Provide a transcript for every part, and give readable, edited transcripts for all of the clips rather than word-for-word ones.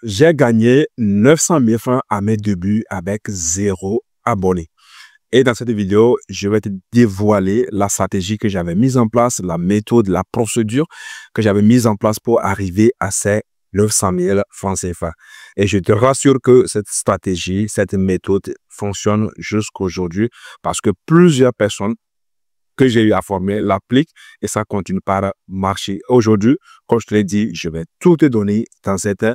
J'ai gagné 900 000 francs à mes débuts avec 0 abonnés. Et dans cette vidéo, je vais te dévoiler la stratégie que j'avais mise en place, la méthode, la procédure que j'avais mise en place pour arriver à ces 900 000 francs CFA. Et je te rassure que cette stratégie, cette méthode fonctionne jusqu'à aujourd'hui parce que plusieurs personnes que j'ai eu à former l'appliquent et ça continue par marcher. Aujourd'hui, comme je te l'ai dit, je vais tout te donner dans cette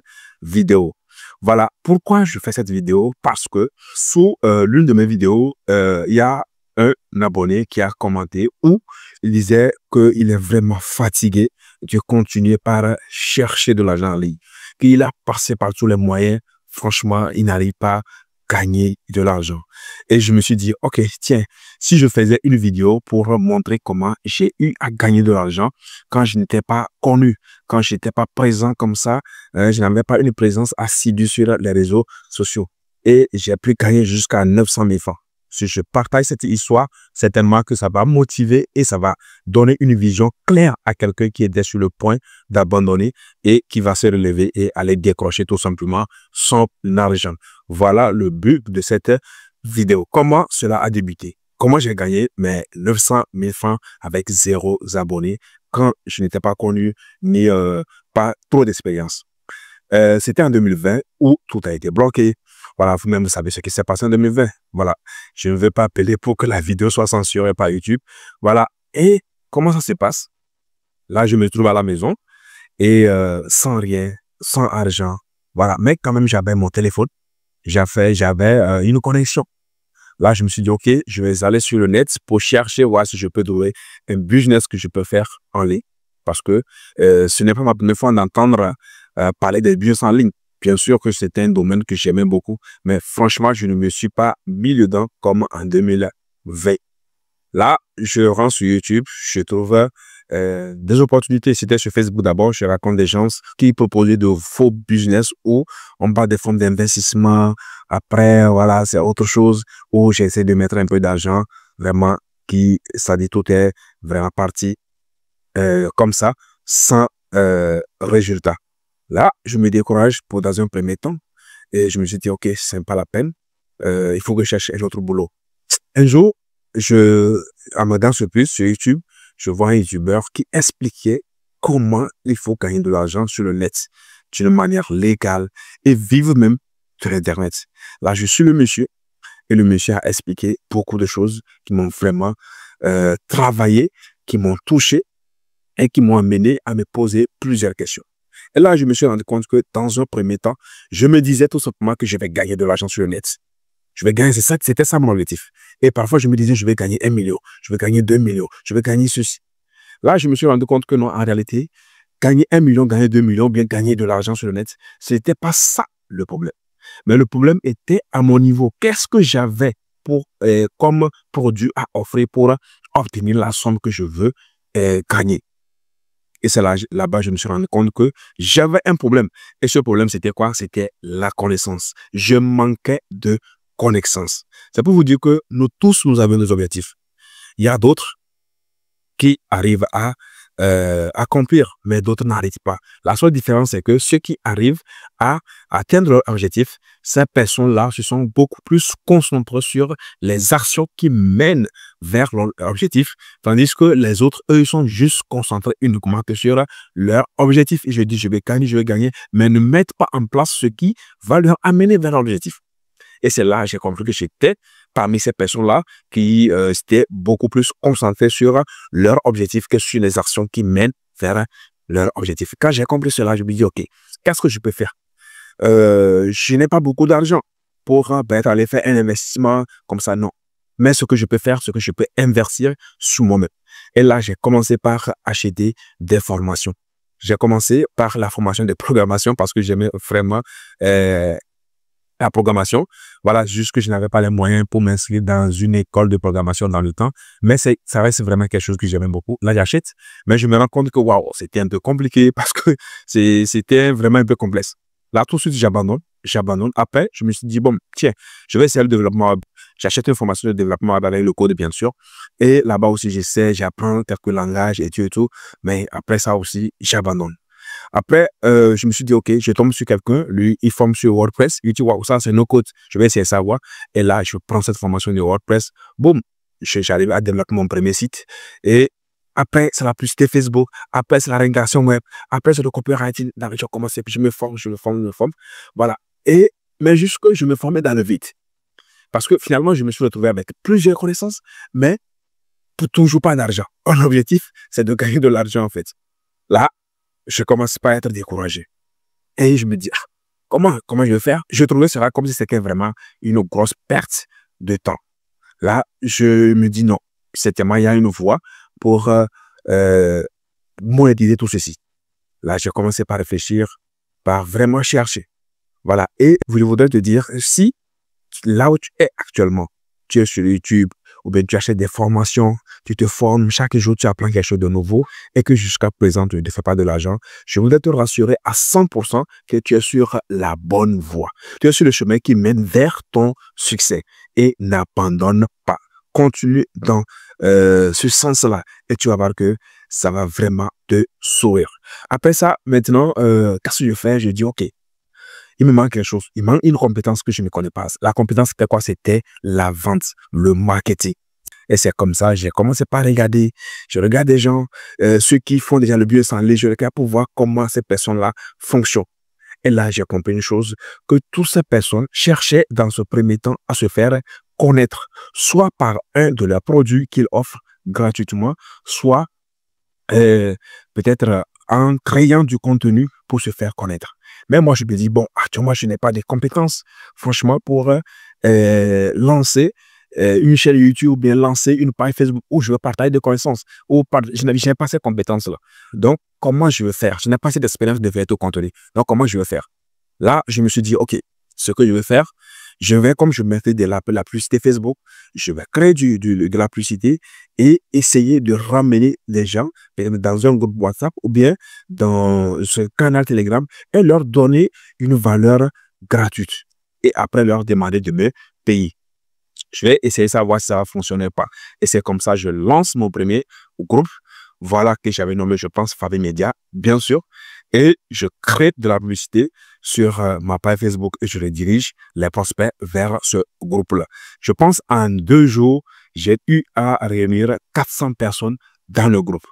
vidéo. Voilà pourquoi je fais cette vidéo, parce que sous l'une de mes vidéos, il y a un abonné qui a commenté où il disait qu'il est vraiment fatigué de continuer par chercher de l'argent en ligne, qu'il a passé par tous les moyens. Franchement, il n'arrive pas à gagner de l'argent. Et je me suis dit, ok, tiens, si je faisais une vidéo pour montrer comment j'ai eu à gagner de l'argent quand je n'étais pas connu, quand je n'étais pas présent comme ça, je n'avais pas une présence assidue sur les réseaux sociaux. Et j'ai pu gagner jusqu'à 900 000 francs. Si je partage cette histoire, certainement que ça va motiver et ça va donner une vision claire à quelqu'un qui était sur le point d'abandonner et qui va se relever et aller décrocher tout simplement son argent. Voilà le but de cette vidéo. Comment cela a débuté? Comment j'ai gagné mes 900 000 francs avec 0 abonnés quand je n'étais pas connu ni pas trop d'expérience? C'était en 2020 où tout a été bloqué. Voilà, vous-même savez ce qui s'est passé en 2020. Voilà, je ne veux pas appeler pour que la vidéo soit censurée par YouTube. Voilà, et comment ça se passe? Là, je me trouve à la maison et sans rien, sans argent. Voilà, mais quand même, j'avais mon téléphone. J'avais une connexion. Là, je me suis dit, OK, je vais aller sur le net pour chercher, voir si je peux trouver un business que je peux faire en ligne. Parce que ce n'est pas ma première fois d'entendre parler des business en ligne. Bien sûr que c'était un domaine que j'aimais beaucoup, mais franchement, je ne me suis pas mis dedans comme en 2020. Là, je rentre sur YouTube, je trouve des opportunités. C'était sur Facebook d'abord, je raconte des gens qui proposaient de faux business où on parle des fonds d'investissement. Après, voilà, c'est autre chose où j'essaie de mettre un peu d'argent, vraiment, ça dit tout est vraiment parti comme ça, sans résultat. Là, je me décourage dans un premier temps et je me suis dit, OK, c'est pas la peine, il faut que je cherche un autre boulot. Un jour, en me dans ce plus sur YouTube, je vois un YouTuber qui expliquait comment il faut gagner de l'argent sur le net d'une manière légale et vivre même sur Internet. Là, je suis le monsieur et le monsieur a expliqué beaucoup de choses qui m'ont vraiment travaillé, qui m'ont touché et qui m'ont amené à me poser plusieurs questions. Et là, je me suis rendu compte que dans un premier temps, je me disais tout simplement que je vais gagner de l'argent sur le net. Je vais gagner, c'était ça mon objectif. Et parfois, je me disais, je vais gagner 1 million, je vais gagner 2 millions, je vais gagner ceci. Là, je me suis rendu compte que non, en réalité, gagner 1 million, gagner 2 millions, bien gagner de l'argent sur le net, ce n'était pas ça le problème. Mais le problème était à mon niveau. Qu'est-ce que j'avais comme produit à offrir pour obtenir la somme que je veux gagner? Et c'est là-bas, je me suis rendu compte que j'avais un problème. Et ce problème, c'était quoi? C'était la connaissance. Je manquais de connaissance. C'est pour vous dire que nous tous, nous avons des objectifs. Il y a d'autres qui arrivent à accomplir, mais d'autres n'arrivent pas. La seule différence, c'est que ceux qui arrivent à atteindre leur objectif, ces personnes-là se sont beaucoup plus concentrées sur les actions qui mènent vers leur objectif, tandis que les autres, eux, ils sont juste concentrés uniquement sur leur objectif. Et je dis, je vais gagner, mais ne mettent pas en place ce qui va leur amener vers l'objectif. Et c'est là que j'ai compris que j'étais parmi ces personnes-là qui étaient beaucoup plus concentrées sur leur objectif que sur les actions qui mènent vers leur objectif. Quand j'ai compris cela, je me dis, OK, qu'est-ce que je peux faire? Je n'ai pas beaucoup d'argent pour aller faire un investissement comme ça, non. Mais ce que je peux faire, c'est que je peux investir sur moi-même. Et là, j'ai commencé par acheter des formations. J'ai commencé par la formation de programmation parce que j'aimais vraiment la programmation. Voilà, juste que je n'avais pas les moyens pour m'inscrire dans une école de programmation dans le temps. Mais ça reste vraiment quelque chose que j'aimais beaucoup. Là, j'achète. Mais je me rends compte que, waouh, c'était un peu compliqué parce que c'était vraiment un peu complexe. Là, tout de suite, j'abandonne. Après, je me suis dit, bon, tiens, je vais essayer le développement web. J'achète une formation de développement web avec le code, bien sûr. Et là-bas aussi, j'apprends quelques langages et tout. Mais après ça aussi, j'abandonne. Après, je me suis dit, OK, je tombe sur quelqu'un, lui, il forme sur WordPress. Il dit, waouh, ça, c'est no code. Je vais essayer de savoir. Et là, je prends cette formation de WordPress. Boum, j'arrive à développer mon premier site. Et après, c'est la publicité Facebook. Après, c'est la régulation web. Après, c'est le copywriting. Là, je commence, puis je me forme, je me forme, je me forme. Voilà. Mais jusque, je me formais dans le vide. Parce que finalement, je me suis retrouvé avec plusieurs connaissances, mais pour toujours pas d'argent. Mon objectif, c'est de gagner de l'argent, en fait. Là, je commence pas à être découragé. Et je me dis, ah, comment je vais faire? Je trouvais cela comme si c'était vraiment une grosse perte de temps. Là, je me dis non, certainement, il y a une voie pour monétiser tout ceci. Là, j'ai commencé par réfléchir, par vraiment chercher. Voilà. Et je voudrais te dire, si là où tu es actuellement, tu es sur YouTube, ou bien tu achètes des formations, tu te formes, chaque jour tu apprends quelque chose de nouveau et que jusqu'à présent tu ne fais pas de l'argent, je voudrais te rassurer à 100% que tu es sur la bonne voie. Tu es sur le chemin qui mène vers ton succès et n'abandonne pas. Continue dans ce sens-là et tu vas voir que ça va vraiment te sourire. Après ça, maintenant, qu'est-ce que je fais? Je dis, OK, il me manque quelque chose. Il manque une compétence que je ne connais pas. La compétence, c'était quoi? C'était la vente, le marketing. Et c'est comme ça, j'ai commencé par regarder. Je regarde des gens, ceux qui font déjà le business en ligne, je regarde pour voir comment ces personnes-là fonctionnent. Et là, j'ai compris une chose, que toutes ces personnes cherchaient dans ce premier temps à se faire connaître, soit par un de leurs produits qu'ils offrent gratuitement, soit peut-être en créant du contenu pour se faire connaître. Mais moi, je me dis, bon, actuellement, je n'ai pas de compétences, franchement, pour lancer une chaîne YouTube ou bien lancer une page Facebook où je veux partager des connaissances. Je n'ai pas ces compétences-là. Donc, comment je veux faire? Je n'ai pas cette expérience de faire tout contenu. Donc, comment je veux faire? Là, je me suis dit, OK, ce que je veux faire, je vais, comme je mettais de la publicité Facebook, je vais créer de la publicité et essayer de ramener les gens dans un groupe WhatsApp ou bien dans ce canal Telegram et leur donner une valeur gratuite. Et après leur demander de me payer. Je vais essayer de savoir si ça va fonctionner ou pas. Et c'est comme ça que je lance mon premier groupe. Voilà que j'avais nommé, je pense, Favé Média, bien sûr. Et je crée de la publicité sur ma page Facebook et je redirige les prospects vers ce groupe-là. Je pense en 2 jours, j'ai eu à réunir 400 personnes dans le groupe.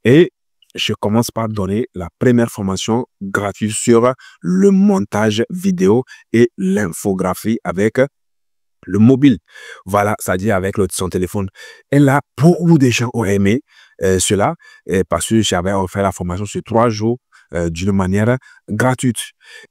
Et je commence par donner la première formation gratuite sur le montage vidéo et l'infographie avec le mobile. Voilà, c'est-à-dire avec son téléphone. Et là, beaucoup de gens ont aimé cela parce que j'avais offert la formation sur 3 jours d'une manière gratuite.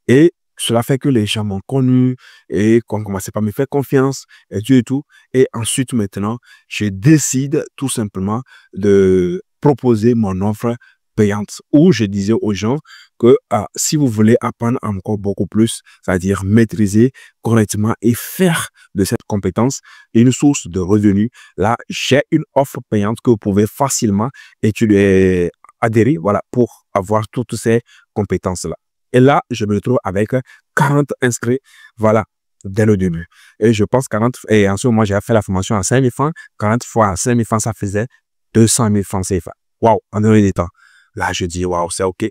Et cela fait que les gens m'ont connu et qu'on commençait par me faire confiance et tout et tout. Et ensuite, maintenant, je décide tout simplement de proposer mon offre payante où je disais aux gens que si vous voulez apprendre encore beaucoup plus, c'est-à-dire maîtriser correctement et faire de cette compétence une source de revenus, là, j'ai une offre payante que vous pouvez facilement étudier, adhérer, voilà, pour avoir toutes ces compétences-là. Et là, je me retrouve avec 40 inscrits, voilà, dès le début. Et je pense 40, et en ce moment, j'ai fait la formation à 5 000 francs, 40 fois 5 000 francs, ça faisait 200 000 francs CFA. Waouh, en dehors des temps. Là, je dis, waouh, c'est OK.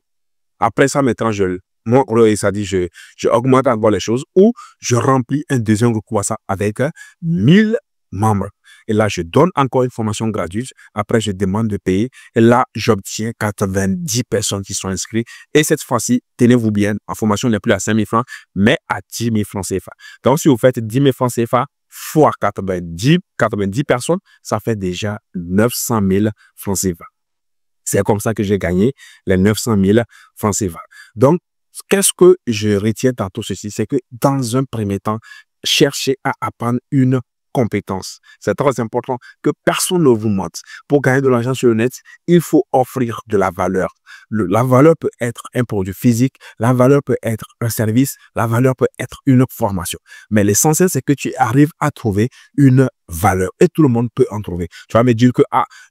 Après ça, maintenant, ça dit, je augmente encore les choses ou je remplis un deuxième groupe WhatsApp avec 1000 membres. Et là, je donne encore une formation gratuite. Après, je demande de payer. Et là, j'obtiens 90 personnes qui sont inscrites. Et cette fois-ci, tenez-vous bien, en formation n'est plus à 5 000 francs, mais à 10 000 francs CFA. Donc, si vous faites 10 000 francs CFA fois 90 personnes, ça fait déjà 900 000 francs CFA. C'est comme ça que j'ai gagné les 900 000 francs CFA. Donc, qu'est-ce que je retiens dans tout ceci? C'est que dans un premier temps, cherchez à apprendre une compétence. C'est très important que personne ne vous mente. Pour gagner de l'argent sur le net, il faut offrir de la valeur. La valeur peut être un produit physique, la valeur peut être un service, la valeur peut être une formation. Mais l'essentiel, c'est que tu arrives à trouver une valeur et tout le monde peut en trouver. Tu vas me dire que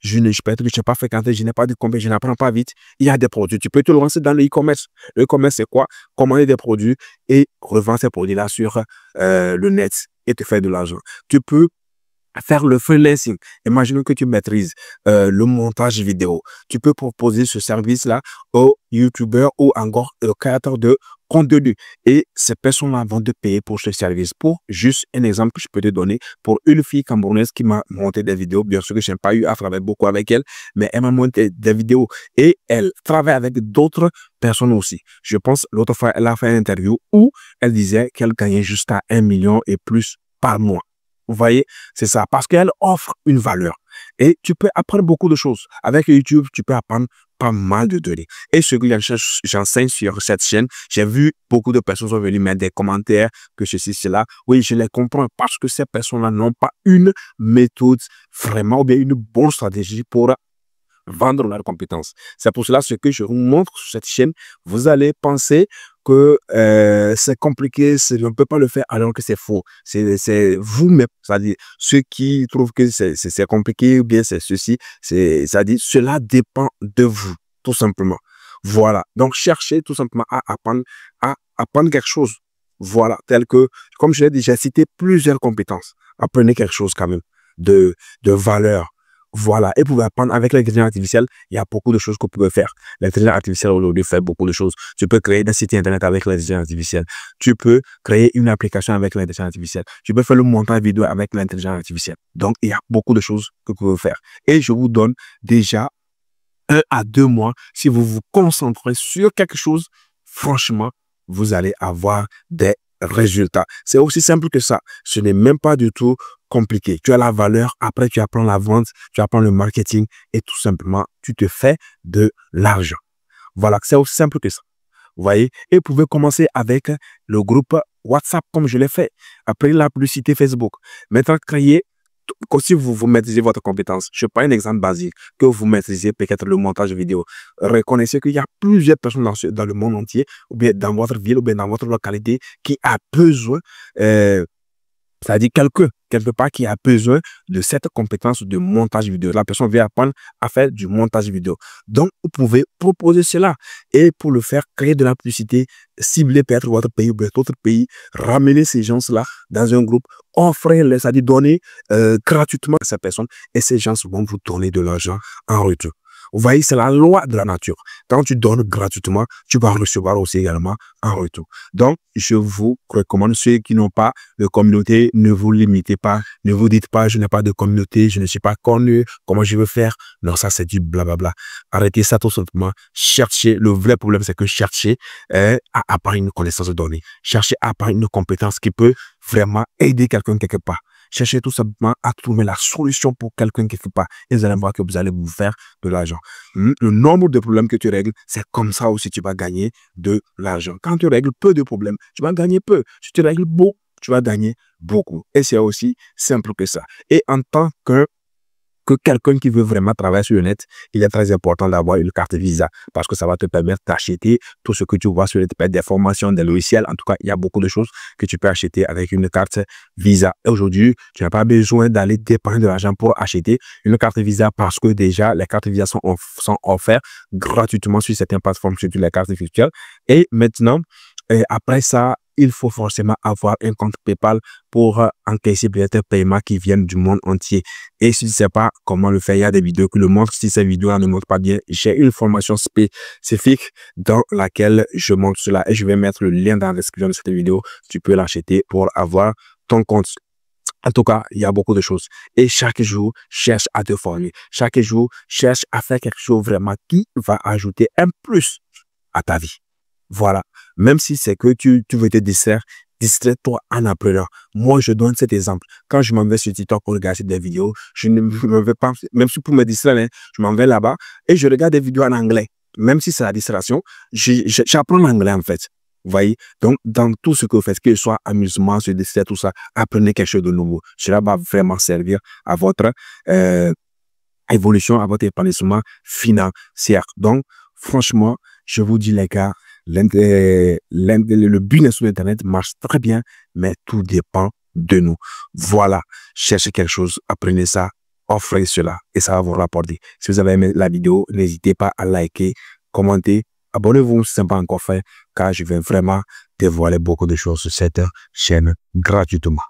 je ne sais pas fréquenter, je n'ai pas de compétences, je n'apprends pas vite. Il y a des produits, tu peux te lancer dans le e-commerce. Le e-commerce, c'est quoi? Commander des produits et revendre ces produits-là sur le net et te faire de l'argent. Tu peux faire le freelancing. Imaginons que tu maîtrises le montage vidéo. Tu peux proposer ce service-là aux YouTubeurs ou encore aux créateurs de contenu. Et ces personnes-là vont te payer pour ce service. Pour juste un exemple que je peux te donner, pour une fille camerounaise qui m'a monté des vidéos, bien sûr que je n'ai pas eu à travailler beaucoup avec elle, mais elle m'a monté des vidéos et elle travaille avec d'autres personnes aussi. Je pense, l'autre fois, elle a fait une interview où elle disait qu'elle gagnait jusqu'à 1 million et plus par mois. Vous voyez, c'est ça, parce qu'elle offre une valeur. Et tu peux apprendre beaucoup de choses. Avec YouTube, tu peux apprendre pas mal de données. Et ce que j'enseigne sur cette chaîne, j'ai vu beaucoup de personnes sont venues mettre des commentaires, que ceci, cela. Oui, je les comprends parce que ces personnes-là n'ont pas une méthode vraiment ou bien une bonne stratégie pour vendre leurs compétences. C'est pour cela ce que je vous montre sur cette chaîne. Vous allez penser que c'est compliqué, on ne peut pas le faire alors que c'est faux. C'est vous-même, c'est-à-dire ceux qui trouvent que c'est compliqué ou bien c'est ceci, c'est-à-dire cela dépend de vous, tout simplement. Voilà. Donc, cherchez tout simplement à apprendre quelque chose. Voilà. Tel que, comme je l'ai déjà cité, plusieurs compétences. Apprenez quelque chose quand même de valeur. Voilà, et vous pouvez apprendre avec l'intelligence artificielle, il y a beaucoup de choses que vous pouvez faire. L'intelligence artificielle aujourd'hui fait beaucoup de choses. Tu peux créer des sites internet avec l'intelligence artificielle. Tu peux créer une application avec l'intelligence artificielle. Tu peux faire le montage vidéo avec l'intelligence artificielle. Donc, il y a beaucoup de choses que vous pouvez faire. Et je vous donne déjà 1 à 2 mois. Si vous vous concentrez sur quelque chose, franchement, vous allez avoir des résultats. C'est aussi simple que ça. Ce n'est même pas du tout compliqué. Tu as la valeur, après tu apprends la vente, tu apprends le marketing et tout simplement, tu te fais de l'argent. Voilà, c'est aussi simple que ça. Vous voyez? Et vous pouvez commencer avec le groupe WhatsApp comme je l'ai fait. Après la publicité Facebook. Maintenant, créer, si vous maîtrisez votre compétence, je prends un exemple basique, que vous maîtrisez peut-être le montage vidéo. Reconnaissez qu'il y a plusieurs personnes dans le monde entier, ou bien dans votre ville, ou bien dans votre localité, qui a besoin, c'est-à-dire quelque part qui a besoin de cette compétence de montage vidéo. La personne vient apprendre à faire du montage vidéo. Donc, vous pouvez proposer cela. Et pour le faire, créer de la publicité, cibler peut-être votre pays ou d'autres pays, ramener ces gens-là dans un groupe, offrir-les, c'est-à-dire donner gratuitement à ces personnes et ces gens vont vous donner de l'argent en retour. Vous voyez, c'est la loi de la nature. Quand tu donnes gratuitement, tu vas recevoir aussi également en retour. Donc, je vous recommande, ceux qui n'ont pas de communauté, ne vous limitez pas. Ne vous dites pas, je n'ai pas de communauté, je ne suis pas connu, comment je veux faire? Non, ça, c'est du blablabla. Arrêtez ça tout simplement. Cherchez, le vrai problème, c'est que cherchez à apprendre une connaissance de données. Cherchez à apprendre une compétence qui peut vraiment aider quelqu'un quelque part. Cherchez tout simplement à trouver la solution pour quelqu'un qui ne fait pas. Et vous allez voir que vous allez vous faire de l'argent. Le nombre de problèmes que tu règles, c'est comme ça aussi tu vas gagner de l'argent. Quand tu règles peu de problèmes, tu vas gagner peu. Si tu règles beaucoup, tu vas gagner beaucoup. Et c'est aussi simple que ça. Et en tant que quelqu'un qui veut vraiment travailler sur le net, il est très important d'avoir une carte Visa parce que ça va te permettre d'acheter tout ce que tu vois sur le net, des formations, des logiciels. En tout cas, il y a beaucoup de choses que tu peux acheter avec une carte Visa. Et aujourd'hui, tu n'as pas besoin d'aller dépenser de l'argent pour acheter une carte Visa parce que déjà, les cartes Visa sont offertes gratuitement sur certaines plateformes, surtout les cartes virtuelles. Et maintenant, après ça, il faut forcément avoir un compte PayPal pour encaisser peut-être paiements qui viennent du monde entier. Et si tu ne sais pas comment le faire, il y a des vidéos qui le montrent. Si ces vidéos ne montrent pas bien, j'ai une formation spécifique dans laquelle je montre cela. Et je vais mettre le lien dans la description de cette vidéo. Tu peux l'acheter pour avoir ton compte. En tout cas, il y a beaucoup de choses. Et chaque jour, cherche à te former. Chaque jour, cherche à faire quelque chose vraiment qui va ajouter un plus à ta vie. Voilà. Même si c'est que tu veux te distraire, distrais-toi en apprenant. Moi, je donne cet exemple. Quand je m'en vais sur TikTok pour regarder des vidéos, je ne me vais pas, même si pour me distraire, hein, je m'en vais là-bas et je regarde des vidéos en anglais. Même si c'est la distraction, j'apprends l'anglais en fait. Vous voyez? Donc, dans tout ce que vous faites, que ce soit amusement, se distraire, tout ça, apprenez quelque chose de nouveau. Cela va vraiment servir à votre évolution, à votre épanouissement financier. Donc, franchement, je vous dis les gars, le business sur Internet marche très bien, mais tout dépend de nous. Voilà, cherchez quelque chose, apprenez ça, offrez cela et ça va vous rapporter. Si vous avez aimé la vidéo, n'hésitez pas à liker, commenter, abonnez-vous si ce n'est pas encore fait, car je vais vraiment dévoiler beaucoup de choses sur cette chaîne gratuitement.